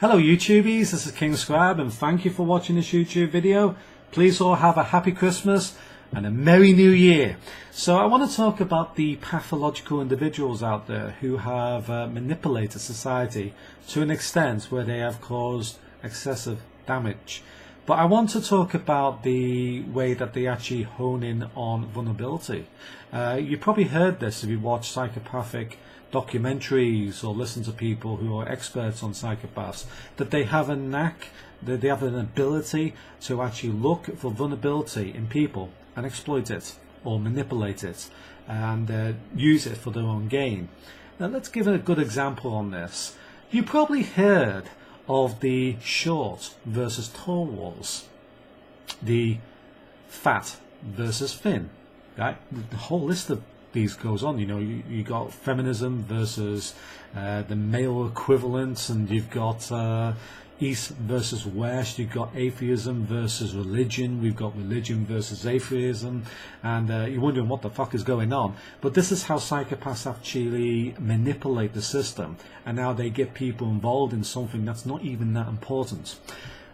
Hello YouTubies, this is King Scribe and thank you for watching this YouTube video. Please all have a happy Christmas and a Merry New Year. So I want to talk about the pathological individuals out there who have manipulated society to an extent where they have caused excessive damage. But I want to talk about the way that they actually hone in on vulnerability. You probably heard this if you watch psychopathic documentaries or listen to people who are experts on psychopaths, that they have a knack, that they have an ability to actually look for vulnerability in people and exploit it or manipulate it and use it for their own gain. Now let's give a good example on this. You probably heard of the short versus tall wars, the fat versus thin, right? The whole list of these goes on. You know, you got feminism versus the male equivalent, and you've got East versus West, you've got atheism versus religion, we've got religion versus atheism, and you're wondering what the fuck is going on. But this is how psychopaths actually manipulate the system, and now they get people involved in something that's not even that important.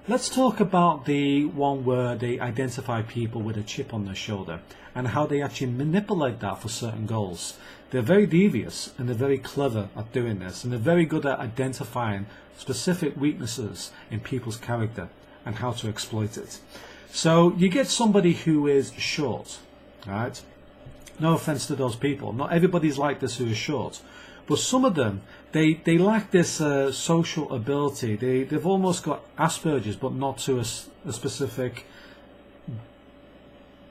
Let's talk about the one where they identify people with a chip on their shoulder and how they actually manipulate that for certain goals. They're very devious and they're very clever at doing this, and they're very good at identifying specific weaknesses in people's character and how to exploit it. So you get somebody who is short, right? No offense to those people, not everybody's like this who is short, but some of them, they lack this social ability. They've almost got Asperger's, but not to a specific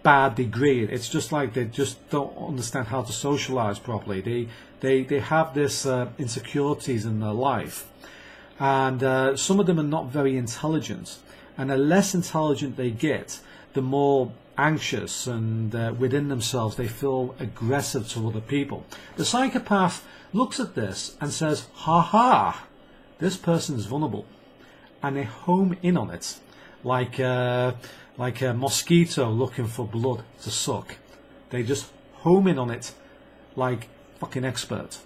bad degree. It's just like they just don't understand how to socialize properly. They have this insecurities in their life, and some of them are not very intelligent, and the less intelligent they get, the more anxious and within themselves they feel aggressive to other people. The psychopath looks at this and says, ha ha, this person is vulnerable, and they home in on it like a mosquito looking for blood to suck. They just home in on it like fucking expert,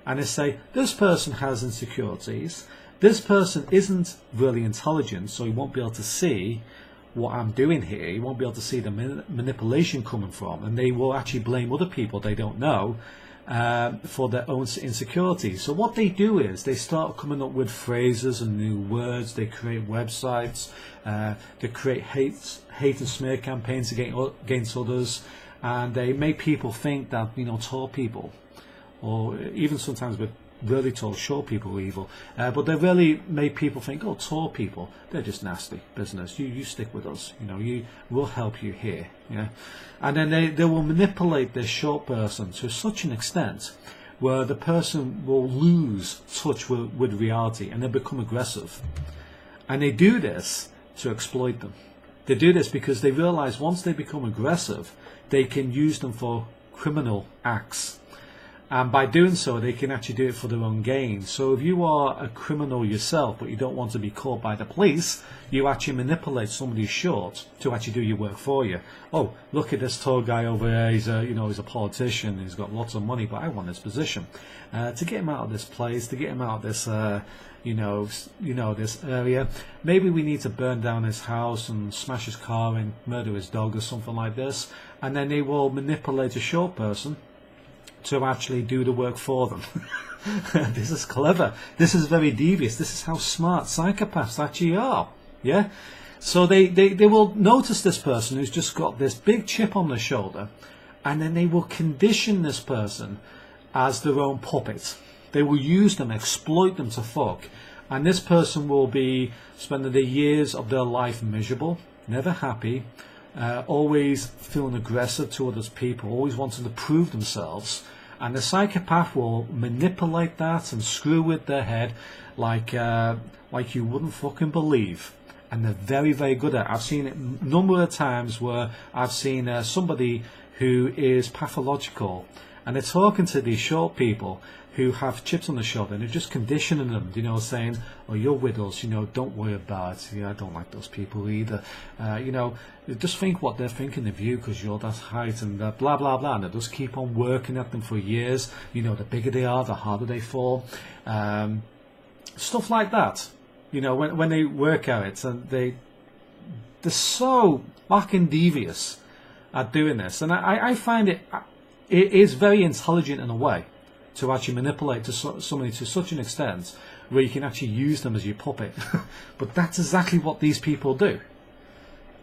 and they say, this person has insecurities, this person isn't really intelligent, so he won't be able to see what I'm doing here, he won't be able to see the manipulation coming from, and they will actually blame other people they don't know for their own insecurities. So what they do is they start coming up with phrases and new words. They create websites, they create hate and smear campaigns against others, and they make people think that, you know, tall people, or even sometimes with really tall short people are evil, but they really make people think, oh, tall people, they're just nasty business, you stick with us, you know, we'll help you here, yeah. And then they will manipulate this short person to such an extent where the person will lose touch with reality and they become aggressive. And they do this to exploit them. They do this because they realize once they become aggressive, they can use them for criminal acts. And by doing so, they can actually do it for their own gain. So if you are a criminal yourself, but you don't want to be caught by the police, you actually manipulate somebody who's short to actually do your work for you. Oh, look at this tall guy over there. He's a politician. He's got lots of money, but I want his position. To get him out of this place, to get him out of this, this area, maybe we need to burn down his house and smash his car and murder his dog or something like this. And then they will manipulate a short person to actually do the work for them. This is clever. This is very devious. This is how smart psychopaths actually are. Yeah. So they will notice this person who's just got this big chip on their shoulder, and then they will condition this person as their own puppet. They will use them, exploit them to fuck, and this person will be spending the years of their life miserable, never happy, always feeling aggressive to other people, always wanting to prove themselves. And the psychopath will manipulate that and screw with their head like you wouldn't fucking believe. And they're very, very good at it. I've seen it a number of times where I've seen somebody who is pathological, and they're talking to these short people who have chips on the shoulder, and they're just conditioning them, you know, saying, oh, you're with us, you know, don't worry about it, yeah, I don't like those people either, you know, just think what they're thinking of you because you're that height, and blah blah blah, and they just keep on working at them for years. You know, the bigger they are, the harder they fall, stuff like that. You know, when they work at it, and they're so fucking devious at doing this. And I find it is very intelligent in a way to actually manipulate somebody to such an extent where you can actually use them as your puppet. But that's exactly what these people do.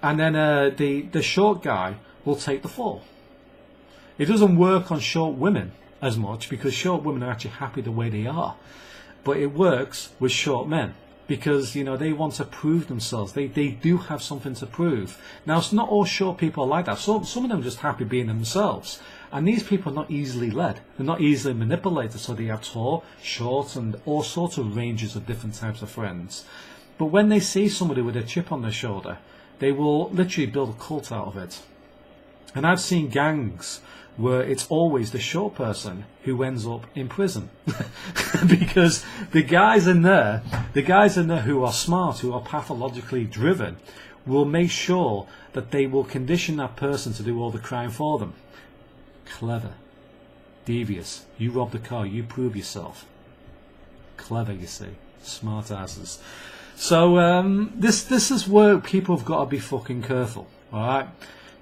And then the short guy will take the fall. It doesn't work on short women as much because short women are actually happy the way they are. But it works with short men because, you know, they want to prove themselves. They do have something to prove. Now, it's not all short people are like that. Some of them are just happy being themselves. And these people are not easily led. They're not easily manipulated. So they have tall, short, and all sorts of ranges of different types of friends. But when they see somebody with a chip on their shoulder, they will literally build a cult out of it. And I've seen gangs where it's always the short person who ends up in prison. Because the guys in there who are smart, who are pathologically driven, will make sure that they will condition that person to do all the crime for them. Clever. Devious. You rob the car, you prove yourself. Clever, you see. Smart asses. So this is where people have got to be fucking careful. Alright?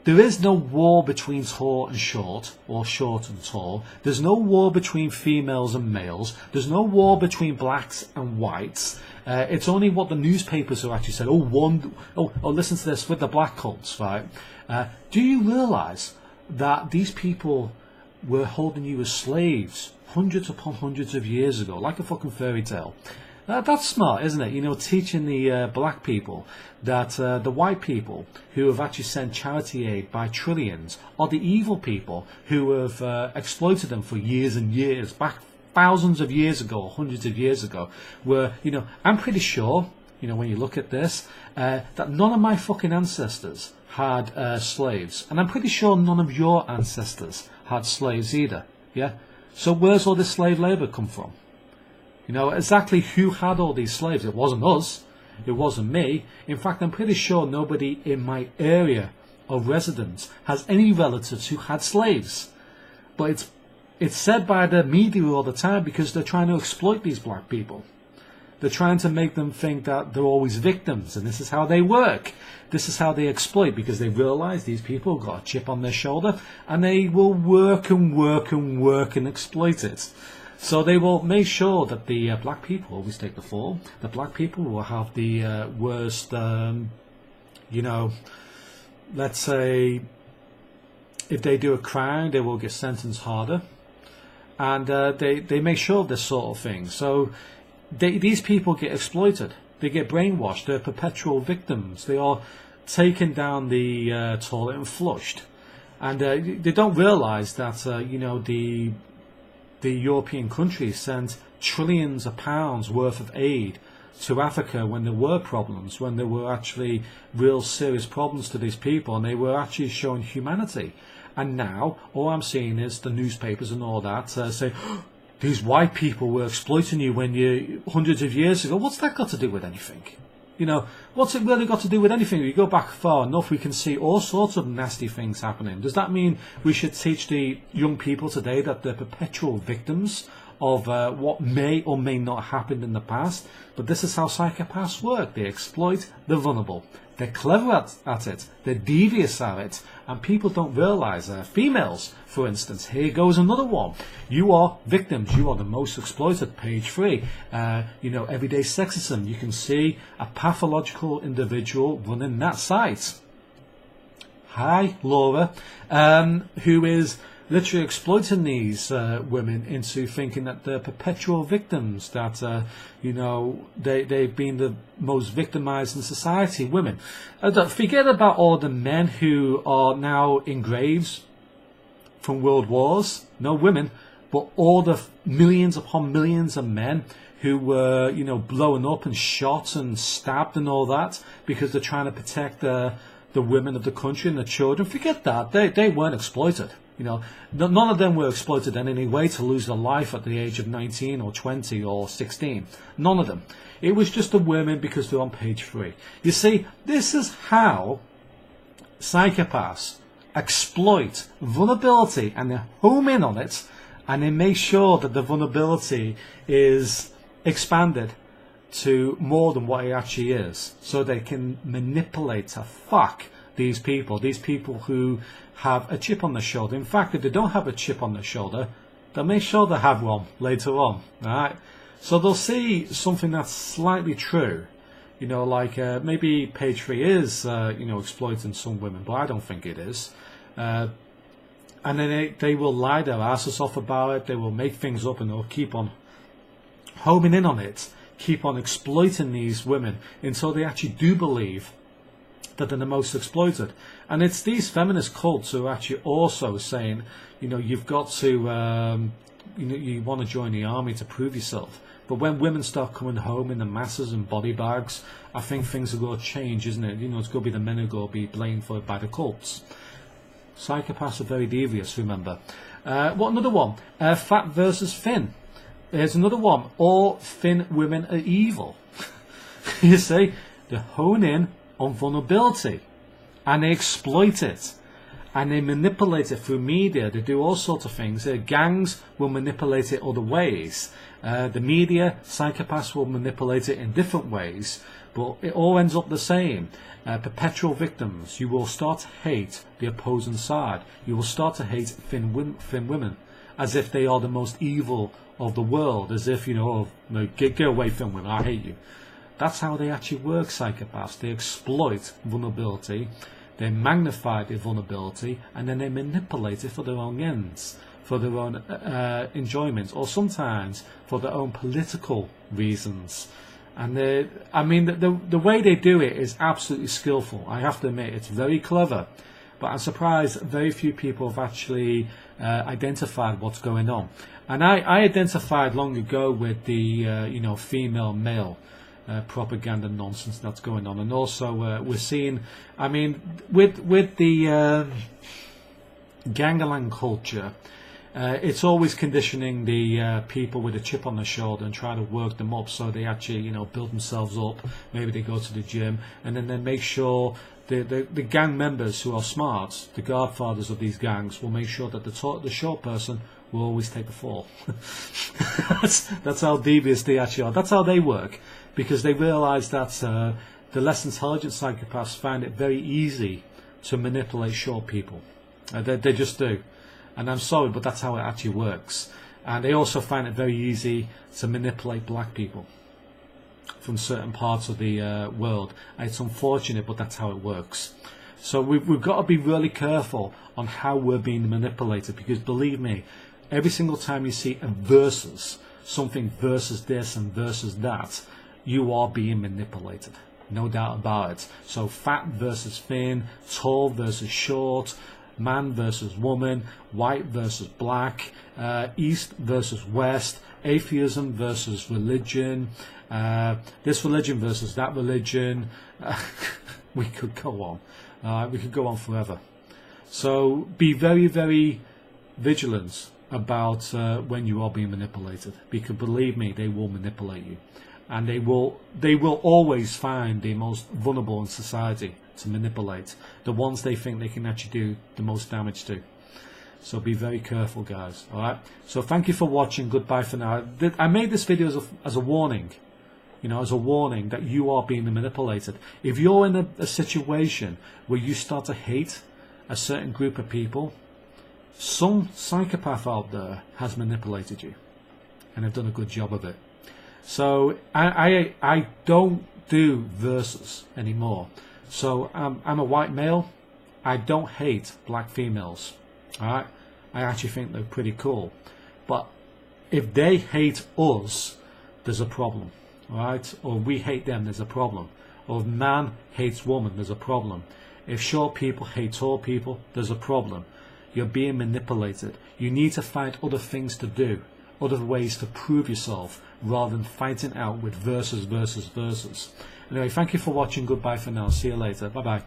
There is no war between tall and short, or short and tall. There's no war between females and males. There's no war between blacks and whites. It's only what the newspapers are actually saying. Oh, listen to this with the black cults, right? Do you realise that these people were holding you as slaves hundreds upon hundreds of years ago, like a fucking fairy tale? That's smart, isn't it? You know, teaching the black people that the white people who have actually sent charity aid by trillions are the evil people who have exploited them for years and years, back thousands of years ago, hundreds of years ago, where, you know, I'm pretty sure, you know, when you look at this, that none of my fucking ancestors had slaves. And I'm pretty sure none of your ancestors had slaves either, yeah? So where's all this slave labour come from? You know, exactly who had all these slaves? It wasn't us. It wasn't me. In fact, I'm pretty sure nobody in my area of residence has any relatives who had slaves. But it's said by the media all the time because they're trying to exploit these black people. They're trying to make them think that they're always victims, and this is how they work. This is how they exploit, because they realise these people have got a chip on their shoulder, and they will work and work and work and exploit it. So they will make sure that the black people always take the fall. The black people will have the worst, you know, let's say, if they do a crime, they will get sentenced harder. And they make sure of this sort of thing. So these people get exploited. They get brainwashed. They're perpetual victims. They are taken down the toilet and flushed. And they don't realise that, you know, the European countries sent trillions of pounds worth of aid to Africa when there were problems, when there were actually real serious problems to these people, and they were actually showing humanity. And now all I'm seeing is the newspapers and all that say, oh, these white people were exploiting you when you hundreds of years ago. What's that got to do with anything? You know, what's it really got to do with anything? If you go back far enough, we can see all sorts of nasty things happening. Does that mean we should teach the young people today that they're perpetual victims of what may or may not have happened in the past? But this is how psychopaths work. They exploit the vulnerable. They're clever at it. They're devious at it. And people don't realise, females, for instance, here goes another one. You are victims. You are the most exploited. Page 3. You know, everyday sexism. You can see a pathological individual running that site. Hi, Laura. Who is literally exploiting these women into thinking that they're perpetual victims, that, you know, they've been the most victimized in society, women. Forget about all the men who are now in graves from world wars, no women, but all the millions upon millions of men who were, you know, blown up and shot and stabbed and all that because they're trying to protect the women of the country and the children. Forget that. They weren't exploited. You know, none of them were exploited in any way to lose their life at the age of 19 or 20 or 16. None of them. It was just the women because they're on page 3. You see, this is how psychopaths exploit vulnerability, and they home in on it, and they make sure that the vulnerability is expanded to more than what he actually is, so they can manipulate to fuck these people who have a chip on their shoulder. In fact, if they don't have a chip on their shoulder, they'll make sure they have one later on. Alright? So they'll see something that's slightly true, you know, like maybe page 3 is you know, exploiting some women, but I don't think it is. And then they will lie their asses off about it. They will make things up, and they'll keep on homing in on it, keep on exploiting these women until they actually do believe that they're the most exploited. And it's these feminist cults who are actually also saying, you know, you've got to, you know, you want to join the army to prove yourself. But when women start coming home in the masses and body bags, I think things are going to change, isn't it? You know, it's going to be the men who are going to be blamed for it by the cults. Psychopaths are very devious, remember. What another one? Fat versus thin. There's another one. All thin women are evil. You see, they hone in on vulnerability, and they exploit it, and they manipulate it through media. They do all sorts of things. Gangs will manipulate it other ways. The media, psychopaths will manipulate it in different ways, but it all ends up the same. Perpetual victims. You will start to hate the opposing side. You will start to hate thin women, as if they are the most evil of the world, as if, you know, oh, no, get away from women, I hate you. That's how they actually work, psychopaths. They exploit vulnerability, they magnify the vulnerability, and then they manipulate it for their own ends, for their own enjoyment, or sometimes for their own political reasons. And I mean, the way they do it is absolutely skillful. I have to admit, it's very clever. But I'm surprised very few people have actually identified what's going on. And I identified long ago with the you know, female male propaganda nonsense that's going on, and also we're seeing, I mean, with the gangland culture, it's always conditioning the people with a chip on their shoulder and try to work them up so they actually, you know, build themselves up. Maybe they go to the gym, and then they make sure the gang members who are smart, the godfathers of these gangs, will make sure that the short person will always take the fall. that's how devious they actually are. That's how they work, because they realise that the less intelligent psychopaths find it very easy to manipulate short people. They just do. And I'm sorry, but that's how it actually works. And they also find it very easy to manipulate black people from certain parts of the world. And it's unfortunate, but that's how it works. So we've got to be really careful on how we're being manipulated, because believe me, every single time you see a versus, something versus this and versus that, you are being manipulated. No doubt about it. So fat versus thin, tall versus short, man versus woman, white versus black, east versus west, atheism versus religion, this religion versus that religion. We could go on. We could go on forever. So be very, very vigilant about when you are being manipulated, because believe me, they will manipulate you, and they will always find the most vulnerable in society to manipulate, the ones they think they can actually do the most damage to. So be very careful, guys. Alright, so thank you for watching. Goodbye for now. I made this video as a warning, you know, as a warning that you are being manipulated. If you're in a situation where you start to hate a certain group of people, some psychopath out there has manipulated you, and have done a good job of it. So I don't do verses anymore. So I'm a white male. I don't hate black females. Alright, I actually think they're pretty cool. But if they hate us, there's a problem. Alright, or we hate them, there's a problem. Or if man hates woman, there's a problem. If short people hate tall people, there's a problem. You're being manipulated. You need to find other things to do, other ways to prove yourself, rather than fighting out with verses. Anyway, thank you for watching. Goodbye for now. See you later. Bye bye.